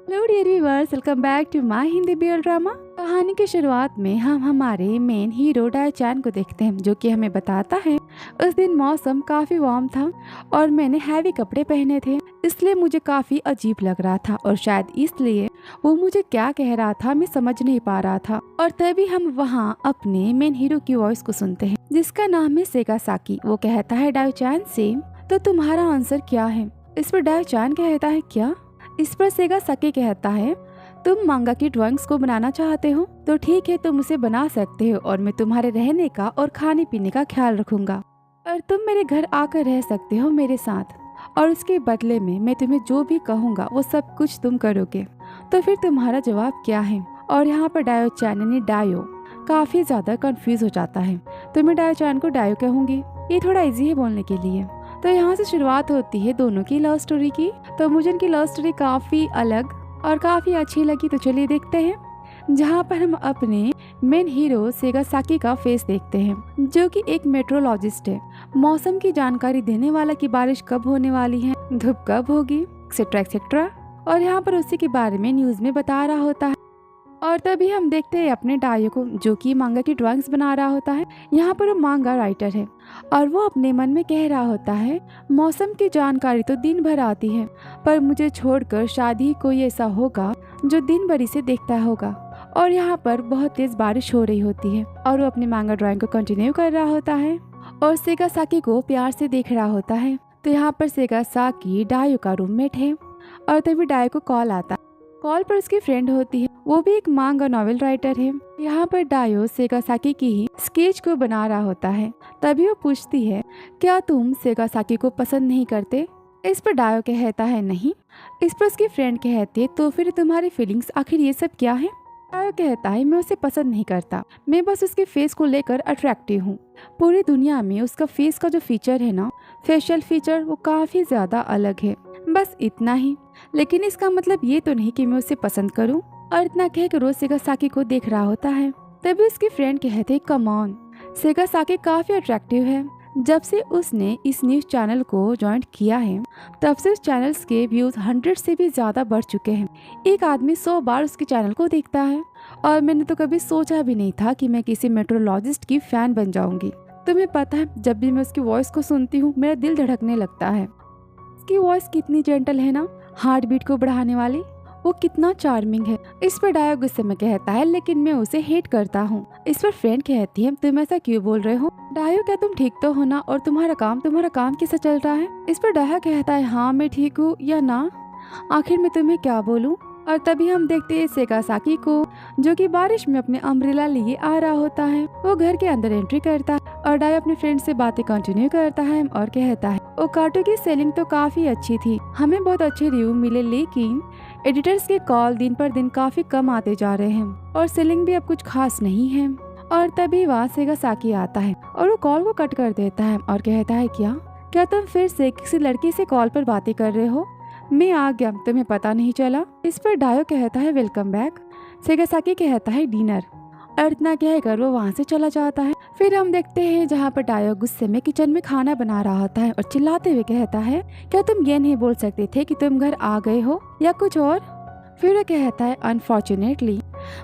Hello dear viewers, welcome back to my Hindi BL drama. कहानी की शुरुआत में हम हमारे मेन हीरो डायोचान को देखते हैं, जो कि हमें बताता है उस दिन मौसम काफी वार्म था और मैंने हैवी कपड़े पहने थे, इसलिए मुझे काफी अजीब लग रहा था और शायद इसलिए वो मुझे क्या कह रहा था मैं समझ नहीं पा रहा था। और तभी हम वहाँ अपने मेन हीरो की वॉइस को सुनते हैं, जिसका नाम है सेगासाकी। वो कहता है डायोचान से, तो तुम्हारा आंसर क्या है? इस पर डायोचान कहता है क्या? इस पर सेगासाकी कहता है, तुम मांगा की ड्राइंग्स को बनाना चाहते हो तो ठीक है, तुम उसे बना सकते हो और मैं तुम्हारे रहने का और खाने पीने का ख्याल रखूंगा और तुम मेरे घर आकर रह सकते हो मेरे साथ, और उसके बदले में मैं तुम्हें जो भी कहूँगा वो सब कुछ तुम करोगे। तो फिर तुम्हारा जवाब क्या है? और यहाँ पर डायोचान यानी डायो काफी ज्यादा कंफ्यूज हो जाता है, तो मैं डायोचान को डायो कहूंगी, ये थोड़ा इजी है बोलने के लिए। तो यहाँ से शुरुआत होती है दोनों की लव स्टोरी की। तो मुझे इनकी लव स्टोरी काफी अलग और काफी अच्छी लगी, तो चलिए देखते हैं। जहाँ पर हम अपने मेन हीरो सेगासाकी का फेस देखते हैं, जो कि एक मेट्रोलॉजिस्ट है, मौसम की जानकारी देने वाला कि बारिश कब होने वाली है, धूप कब होगी, एक्सेट्रा एक्सेट्रा। और यहाँ पर उसी के बारे में न्यूज में बता रहा होता है। और तभी हम देखते हैं अपने डायो को, जो कि मांगा की ड्राइंग्स बना रहा होता है। यहाँ पर वो मांगा राइटर है और वो अपने मन में कह रहा होता है, मौसम की जानकारी तो दिन भर आती है, पर मुझे छोड़कर शायद ही कोई ऐसा होगा जो दिन भर इसे देखता होगा। और यहाँ पर बहुत तेज बारिश हो रही होती है और वो अपनी मांगा ड्राइंग को कंटिन्यू कर रहा होता है और सेगासाकी को प्यार से देख रहा होता है। तो यहाँ पर सेगासाकी डायो का रूममेट है और तभी डायो को कॉल आता है। कॉल पर उसकी फ्रेंड होती है, वो भी एक मांगा नॉवेल राइटर है। यहाँ पर डायो सेगासाकी की ही स्केच को बना रहा होता है। तभी वो पूछती है, क्या तुम सेगासाकी को पसंद नहीं करते? इस पर डायो कहता है नहीं। इस पर उसकी फ्रेंड कहती है, तो फिर तुम्हारी फीलिंग्स आखिर ये सब क्या है? डायो कहता है, मैं उसे पसंद नहीं करता, मैं बस उसके फेस को लेकर अट्रैक्टिव हूँ। पूरी दुनिया में उसका फेस का जो फीचर है ना, फेशियल फीचर, वो काफी ज्यादा अलग है, बस इतना ही। लेकिन इसका मतलब ये तो नहीं कि मैं उसे पसंद करूं। और इतना कहकर रोज सेगासाकी को देख रहा होता है। तभी उसकी फ्रेंड कहते, कम ऑन, सेगासाकी काफी अट्रैक्टिव है। जब से उसने इस न्यूज चैनल को ज्वाइन किया है, तब से उस चैनल्स के व्यूज 100 से भी ज्यादा बढ़ चुके हैं। एक आदमी 100 बार उसके चैनल को देखता है और मैंने तो कभी सोचा भी नहीं था कि मैं किसी मेट्रोलॉजिस्ट की फैन बन जाऊंगी। तुम्हें पता है, जब भी मैं उसकी वॉइस को सुनती हूँ मेरा दिल धड़कने लगता है। उसकी वॉइस कितनी जेंटल है ना, हार्ट बीट को बढ़ाने वाली, वो कितना चार्मिंग है। इस पर डायो गुस्से में कहता है, लेकिन मैं उसे हेट करता हूँ। इस पर फ्रेंड कहती है, तुम ऐसा क्यों बोल रहे हो? डायो, क्या तुम ठीक तो हो ना? और तुम्हारा काम कैसा चल रहा है? इस पर डायो कहता है, हाँ मैं ठीक हूँ या ना, आखिर मैं तुम्हें क्या बोलूँ। और तभी हम देखते हैं सेगासाकी को, जो कि बारिश में अपने अम्ब्रेला लिए आ रहा होता है। वो घर के अंदर एंट्री करता है और डायो अपने फ्रेंड से बातें कंटिन्यू करता है और कहता है, ओकाटो की सेलिंग तो काफी अच्छी थी, हमें बहुत अच्छे रिव्यू मिले, लेकिन एडिटर्स के कॉल दिन पर दिन काफी कम आते जा रहे हैं और सेलिंग भी अब कुछ खास नहीं है। और तभी वहाँ सेगासाकी आता है और वो कॉल को कट कर देता है और कहता है, क्या तुम फिर से किसी लड़की से कॉल पर बातें कर रहे हो? मैं आ गया, तुम्हें पता नहीं चला। इस पर डायो कहता है, वेलकम बैक। सेगासाकी कहता है, डिनर। और इतना कहकर वो वहाँ से चला जाता है। फिर हम देखते हैं जहाँ पर डायो गुस्से में किचन में खाना बना रहा होता है और चिल्लाते हुए कहता है, क्या तुम ये नहीं बोल सकते थे कि तुम घर आ गए हो या कुछ और? फिर वो कहता है, अनफॉर्चुनेटली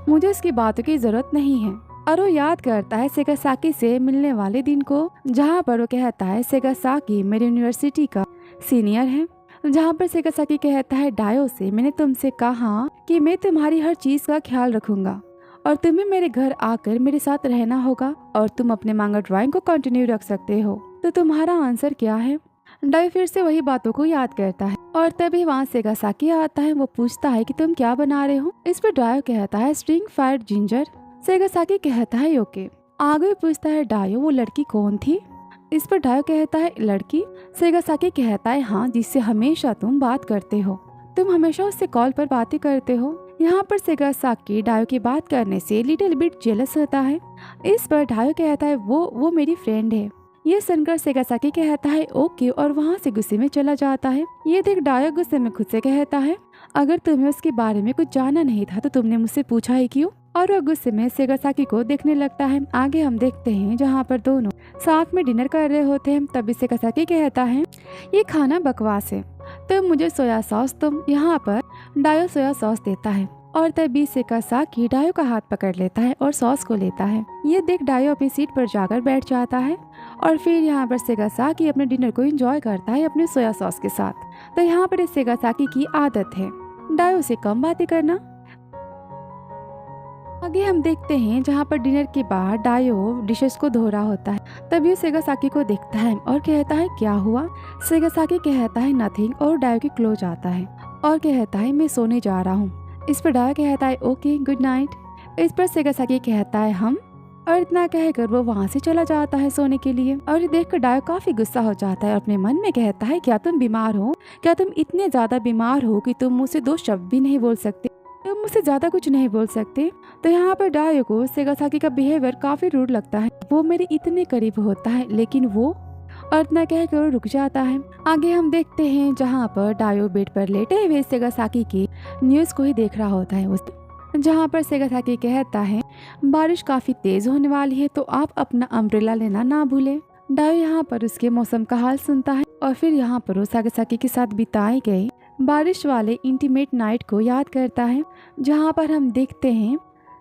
मुझे उसकी बातों की जरूरत नहीं है। और वो याद करता है सेगासाकी से मिलने वाले दिन को, जहाँ पर वो कहता है, सेगासाकी मेरी यूनिवर्सिटी का सीनियर है। जहाँ पर सेगासाकी कहता है, डायो से मैंने तुमसे कहा कि मैं तुम्हारी हर चीज का ख्याल रखूंगा और तुम्हें मेरे घर आकर मेरे साथ रहना होगा और तुम अपने मांगा ड्राइंग को कंटिन्यू रख सकते हो। तो तुम्हारा आंसर क्या है? डायो फिर से वही बातों को याद करता है और तभी वहाँ सेगासाकी आता है। वो पूछता है कि तुम क्या बना रहे हो? इस पर डायो कहता है, स्ट्रिंग फायर जिंजर। सेगासाकी कहता है, ओके। आगे पूछता है डायो, वो लड़की कौन थी? इस पर डायो कहता है, लड़की? सेगासाकी कहता है, हाँ, जिससे हमेशा तुम बात करते हो, तुम हमेशा उससे कॉल पर बातें करते हो। यहाँ पर सेगासाकी डायो की बात करने से लिटिल बिट जेलस होता है। इस पर डायो कहता है, वो मेरी फ्रेंड है। ये सुनकर सेगासाकी कहता है, ओके, और वहाँ से गुस्से में चला जाता है। ये देख डायो गुस्से में खुद से कहता है, अगर तुम्हें उसके बारे में कुछ जानना नहीं था तो तुमने मुझसे पूछा ही क्यों? और वो गुस्से में सेगासाकी को देखने लगता है। आगे हम देखते हैं जहाँ पर दोनों साथ में डिनर कर रहे होते हैं। तभी सेगासाकी कहता है, ये खाना बकवास है, तुम मुझे सोया सॉस तुम यहाँ पर डायो सोया सॉस देता है और तभी सेगासाकी डायो का हाथ पकड़ लेता है और सॉस को लेता है। ये देख डायो अपनी सीट पर जाकर बैठ जाता है और फिर यहाँ पर सेगासाकी अपने डिनर को एंजॉय करता है अपने सोया सॉस के साथ। तो यहाँ पर इस सेगासाकी की आदत है डायो से कम बातें करना। आगे हम देखते हैं जहाँ पर डिनर के बाद डायो डिशेस को धो रहा होता है। तभी सेगासाकी को देखता है और कहता है क्या हुआ। सेगासाकी कहता है नथिंग और डायो की क्लोज आता है और कहता है मैं सोने जा रहा हूँ। इस पर डायो कहता है ओके गुड नाइट। इस पर सेगासाकी कहता है हम, और इतना कहकर वो वहाँ से चला जाता है सोने के लिए। और ये देखकर डायो काफी गुस्सा हो जाता है और अपने मन में कहता है क्या तुम बीमार हो, क्या तुम इतने ज्यादा बीमार हो कि तुम मुझसे 2 शब्द भी नहीं बोल सकते, तुम मुझसे ज्यादा कुछ नहीं बोल सकते। तो यहाँ पर डायो को सेगासाकी का बिहेवियर काफी रूड लगता है। वो मेरे इतने करीब होता है लेकिन वो, और इतना कहकर रुक जाता है। आगे हम देखते हैं जहाँ पर डायो बेड पर लेटे हुए सेगासाकी की न्यूज को ही देख रहा होता है जहाँ पर सेगासाकी कहता है बारिश काफी तेज होने वाली है तो आप अपना अम्ब्रेला लेना ना भूले। डायो यहाँ पर उसके मौसम का हाल सुनता है और फिर यहाँ पर वो सेगासाकी के साथ बिताए गए बारिश वाले इंटीमेट नाइट को याद करता है, जहाँ पर हम देखते हैं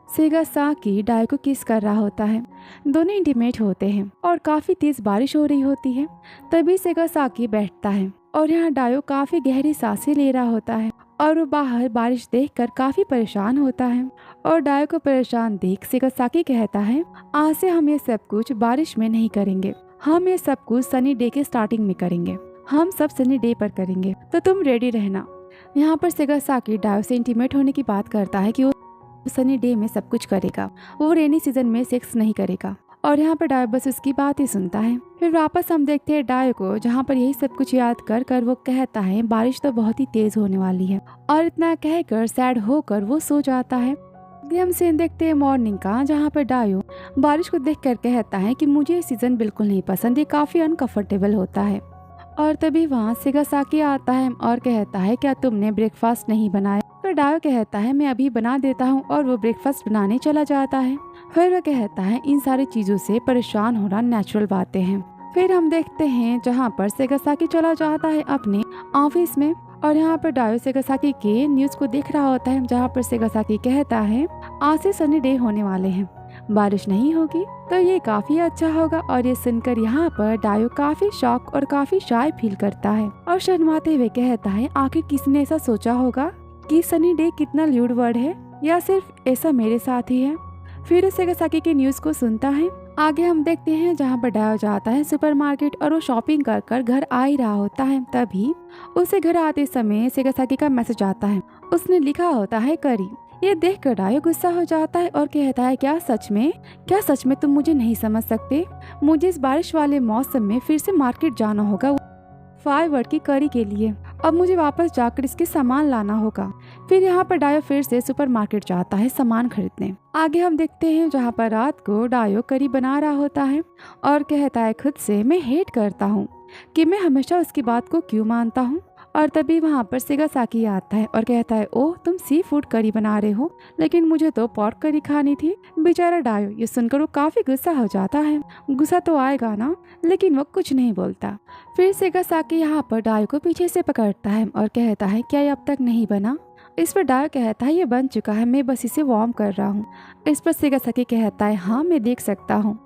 सेगासाकी डायो को किस कर रहा होता है। दोनों इंटीमेट होते हैं और काफी तेज बारिश हो रही होती है। तभी सेगासाकी बैठता है और यहाँ डायो काफी गहरी सांसें ले रहा होता है और वो बाहर बारिश देखकर काफी परेशान होता है। और डायो को परेशान देख सेगासाकी कहता है आज से हम ये सब कुछ बारिश में नहीं करेंगे, हम ये सब कुछ सनी डे के स्टार्टिंग में करेंगे, हम सब सनी डे पर करेंगे, तो तुम रेडी रहना। यहाँ पर सेगासाकी डायो से इंटीमेट होने की बात करता है कि वो सनी डे में सब कुछ करेगा, वो रेनी सीजन में सेक्स नहीं करेगा। और यहाँ पर डायो बस उसकी बात ही सुनता है। फिर वापस हम देखते हैं डायो को जहाँ पर यही सब कुछ याद कर कर वो कहता है बारिश तो बहुत ही तेज होने वाली है, और इतना कहकर सैड होकर वो सो जाता है। हम सीन देखते हैं मॉर्निंग का, जहाँ पर डायो बारिश को देखकर कहता है कि मुझे ये सीजन बिल्कुल नहीं पसंद, ये काफी अनकंफर्टेबल होता है। और तभी वहाँ सेगासाकी आता है और कहता है क्या तुमने ब्रेकफास्ट नहीं बनाया। तो डायो कहता है मैं अभी बना देता हूँ और वो ब्रेकफास्ट बनाने चला जाता है। फिर वो कहता है इन सारी चीजों से परेशान होना नेचुरल बातें हैं। फिर हम देखते हैं जहाँ पर सेगासाकी चला जाता है अपने ऑफिस में, और यहाँ पर डायो सेगासाकी के न्यूज को देख रहा होता है, जहाँ पर सेगासाकी कहता है आज से सनी डे होने वाले हैं, बारिश नहीं होगी तो ये काफी अच्छा होगा। और ये सुनकर यहाँ पर डायो काफी शॉक और काफी शाय फील करता है और शर्माते हुए कहता है आखिर किसने ऐसा सोचा होगा कि सनी डे कितना ल्यूड वर्ड है, या सिर्फ ऐसा मेरे साथ ही है। फिर सेगासाकी के न्यूज को सुनता है। आगे हम देखते हैं जहाँ पर डायो जाता है सुपरमार्केट और वो शॉपिंग कर कर घर आ ही रहा होता है। तभी उसे घर आते समय सेगासाकी का मैसेज आता है, उसने लिखा होता है करी। ये देखकर डायो गुस्सा हो जाता है और कहता है क्या सच में तुम मुझे नहीं समझ सकते, मुझे इस बारिश वाले मौसम में फिर से मार्केट जाना होगा 5 वर्ड की करी के लिए, अब मुझे वापस जाकर इसके सामान लाना होगा। फिर यहाँ पर डायो फिर से सुपरमार्केट जाता है सामान खरीदने। आगे हम देखते हैं जहाँ पर रात को डायो करी बना रहा होता है और कहता है खुद से मैं हेट करता हूँ कि मैं हमेशा उसकी बात को क्यों मानता हूँ। और तभी वहाँ पर सेगासाकी आता है और कहता है ओह तुम सी फूड करी बना रहे हो, लेकिन मुझे तो पॉर्क करी खानी थी। बेचारा डायो ये सुनकर वो काफी गुस्सा हो जाता है। गुस्सा तो आएगा ना, लेकिन वो कुछ नहीं बोलता। फिर सेगासाकी यहाँ पर डायो को पीछे से पकड़ता है और कहता है क्या ये अब तक नहीं बना। इस पर डायो कहता है ये बन चुका है, मैं बस इसे वार्म कर रहा हूँ। इस पर सेगासाकी कहता है हाँ मैं देख सकता हूँ।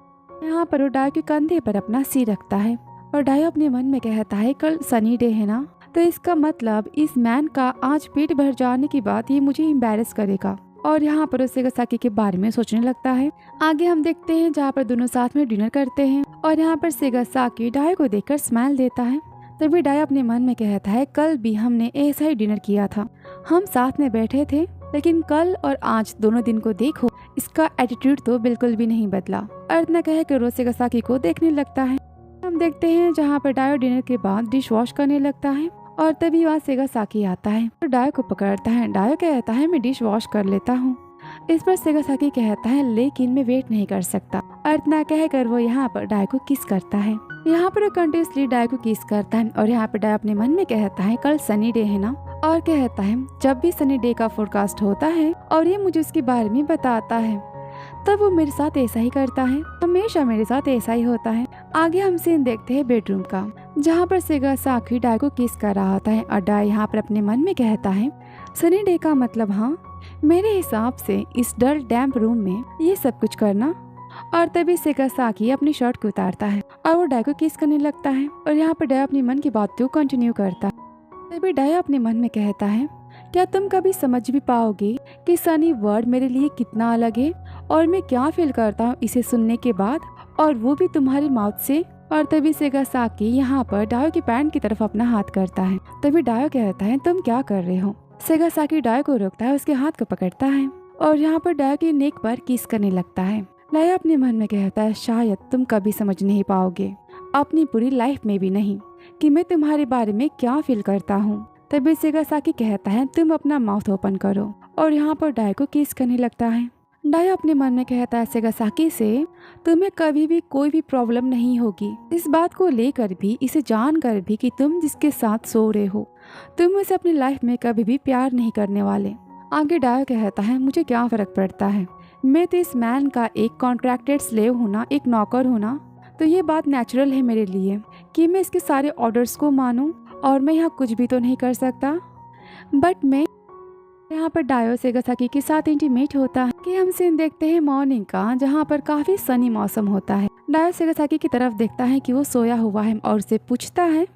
यहाँ पर वो डायो के कंधे पर अपना सिर रखता है और डायो अपने मन में कहता है कल सनी डे है ना, तो इसका मतलब इस मैन का आज पेट भर जाने की बात ये मुझे एम्बैरेस करेगा। और यहाँ पर सेगासाकी के बारे में सोचने लगता है। आगे हम देखते हैं जहाँ पर दोनों साथ में डिनर करते हैं और यहाँ पर सेगासाकी डायो को देखकर स्माइल देता है। तभी डायो अपने मन में कहता है कल भी हमने ऐसा ही डिनर किया था, हम साथ में बैठे थे, लेकिन कल और आज दोनों दिन को देखो, इसका एटीट्यूड तो बिल्कुल भी नहीं बदला। और इतना कहकर वो सेगासाकी को देखने लगता है। हम देखते हैं जहाँ पर डायो डिनर के बाद डिश वॉश करने लगता है और तभी वहाँ सेगासाकी आता है और डायो को पकड़ता है। डायो कहता है मैं डिश वॉश कर लेता हूँ। इस पर सेगासाकी कहता है लेकिन मैं वेट नहीं कर सकता। और इतना कहकर वो यहाँ पर डायो को किस करता है। यहाँ पर वो कंटिन्यूसली डायो को किस करता है और यहाँ पर डायो अपने मन में कहता है कल सनी डे है ना, और कहता है जब भी सनी डे का फोरकास्ट होता है और ये मुझे उसके बारे में बताता है तब वो मेरे साथ ऐसा ही करता है, हमेशा मेरे साथ ऐसा ही होता है। आगे हम सीन देखते हैं बेडरूम का, जहाँ पर सेगासाकी डायो को किस कर रहा होता है और डायो यहाँ पर अपने मन में कहता है सनी डे का मतलब हाँ, मेरे हिसाब से इस डल डैम्प रूम में ये सब कुछ करना। और तभी सेगासाकी अपनी शर्ट को उतारता है और वो डाय को किस करने लगता है और यहाँ पर डाय अपनी मन की बात को कंटिन्यू करता है। तभी डाय अपने मन में कहता है, क्या तुम कभी समझ भी पाओगे कि सनी वर्ड मेरे लिए कितना अलग है और मैं क्या फील करता हूँ इसे सुनने के बाद, और वो भी तुम्हारी माउथ से। और तभी सेगासाकी यहाँ पर डायो की पैंट की तरफ अपना हाथ करता है। तभी डायो कहता है, तुम क्या कर रहे हो। सेगासाकी डायो को रोकता है, उसके हाथ को पकड़ता है और यहाँ पर डायो की नेक पर किस करने लगता है। डायो अपने मन में कहता है, शायद तुम कभी समझ नहीं पाओगे, अपनी पूरी लाइफ में भी नहीं, कि मैं तुम्हारे बारे में क्या फील करता हूँ। तभी सेगासाकी कहता है, तुम अपना माउथ ओपन करो, और यहाँ पर डायो को किस करने लगता है। डायो अपने मन में कहता है सेगासाकी से, तुम्हें कभी भी कोई भी प्रॉब्लम नहीं होगी, इस बात को लेकर भी, इसे जानकर भी कि तुम जिसके साथ सो रहे हो, तुम उसे अपनी लाइफ में कभी भी प्यार नहीं करने वाले। आगे डायो कहता है, मुझे क्या फर्क पड़ता है, मैं तो इस मैन का एक कॉन्ट्रैक्टेड स्लेव हूँ ना, एक नौकर हूँ ना, तो ये बात नेचुरल है मेरे लिए कि मैं इसके सारे ऑर्डर्स को मानूं, और मैं यहाँ कुछ भी तो नहीं कर सकता। बट मैं यहाँ पर डायो सेगासाकी के साथ इंटीमेट होता है कि हम सीन देखते हैं मॉर्निंग का, जहाँ पर काफी सनी मौसम होता है। डायो सेगासाकी की तरफ देखता है कि वो सोया हुआ है और उससे पूछता है,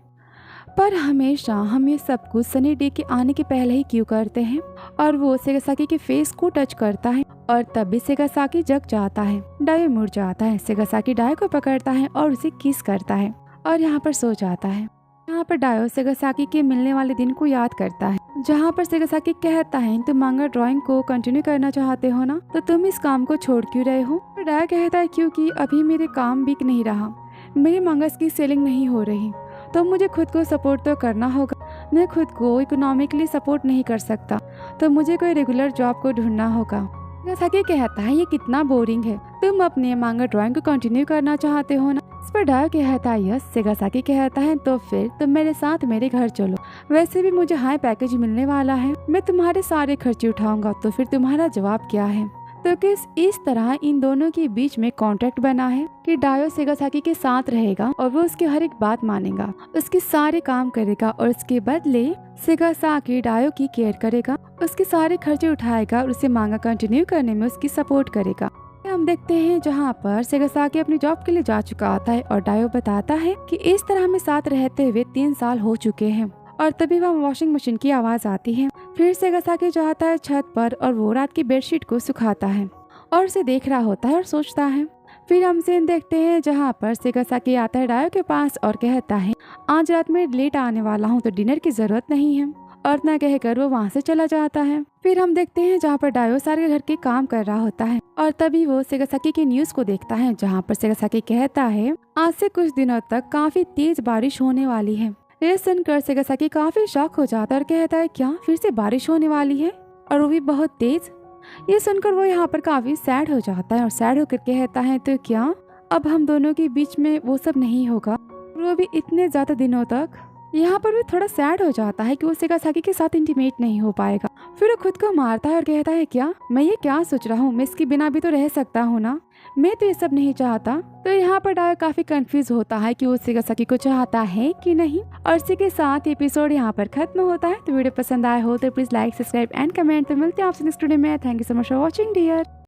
पर हमेशा हम ये सब कुछ सनी डे के आने के पहले ही क्यों करते हैं। और वो सेगासाकी के फेस को टच करता है और तभी सेगासाकी जग जाता है। डायो मुड़ जाता है, सेगासाकी डायो को पकड़ता है और उसे किस करता है और यहाँ पर सो जाता है। यहाँ पर डायो सेगासाकी के मिलने वाले दिन को याद करता है, जहाँ पर सेगासाकी कहता है, तुम मांगा ड्राइंग को कंटिन्यू करना चाहते हो ना, तो तुम इस काम को छोड़ क्यों रहे हो। तो डायो कहता है, क्योंकि अभी मेरे काम बिक नहीं रहा, मेरे मांगास की सेलिंग नहीं हो रही, तो मुझे खुद को सपोर्ट तो करना होगा। मैं खुद को इकोनॉमिकली सपोर्ट नहीं कर सकता, तो मुझे कोई रेगुलर जॉब को ढूंढना होगा। सेगासाकी कहता है, ये कितना बोरिंग है, तुम अपने मांगा ड्राइंग को कंटिन्यू करना चाहते हो ना। इस पर डायो कहता है, यस। सेगासाकी कहता है, तो फिर तुम मेरे साथ मेरे घर चलो, वैसे भी मुझे हाई पैकेज मिलने वाला है, मैं तुम्हारे सारे खर्चे उठाऊंगा। तो फिर तुम्हारा जवाब क्या है। तो किस इस तरह इन दोनों के बीच में कॉन्ट्रैक्ट बना है कि डायो सेगासाकी के साथ रहेगा और वो उसकी हर एक बात मानेगा, उसके सारे काम करेगा, और उसके बदले सेगासाकी डायो की केयर करेगा, उसके सारे खर्चे उठाएगा और उसे मांगा कंटिन्यू करने में उसकी सपोर्ट करेगा। हम देखते हैं जहाँ पर सेगासाकी अपनी जॉब के लिए जा चुका होता है और डायो बताता है कि इस तरह हमें साथ रहते हुए 3 साल हो चुके हैं। और तभी वह वॉशिंग मशीन की आवाज आती है। फिर सेगासाकी जाता है छत पर और वो रात की बेडशीट को सुखाता है और उसे देख रहा होता है और सोचता है। फिर हम सीन देखते हैं जहाँ पर सेगासाकी आता है डायो के पास और कहता है, आज रात में लेट आने वाला हूँ, तो डिनर की जरूरत नहीं है, और न कहकर वो वहाँ से चला जाता है। फिर हम देखते हैं जहाँ पर डायो सारे घर के काम कर रहा होता है और तभी वो सेगासाकी की न्यूज को देखता है, जहाँ पर सेगासाकी कहता है, आज से कुछ दिनों तक काफी तेज बारिश होने वाली है। ये सुनकर सेगासाकी काफी शॉक हो जाता है और कहता है, क्या फिर से बारिश होने वाली है, और वो भी बहुत तेज। ये सुनकर वो यहाँ पर काफी सैड हो जाता है और सैड होकर कहता है, तो क्या अब हम दोनों के बीच में वो सब नहीं होगा, वो भी इतने ज्यादा दिनों तक। यहाँ पर भी थोड़ा सैड हो जाता है कि वो सेगासाकी के साथ इंटीमेट नहीं हो पाएगा। फिर वो खुद को मारता है और कहता है, क्या मैं ये क्या सोच रहा हूँ, मैं इसके बिना भी तो रह सकता हूँ ना, मैं तो ये सब नहीं चाहता। तो यहाँ पर डायो काफी कंफ्यूज होता है कि वो सेगासाकी को चाहता है कि नहीं। और इसी के साथ एपिसोड यहाँ पर खत्म होता है। तो वीडियो पसंद आया हो तो please like, subscribe and comment. तो मिलते हैं आपसे नेक्स्ट वीडियो में। Thank you so much for watching dear.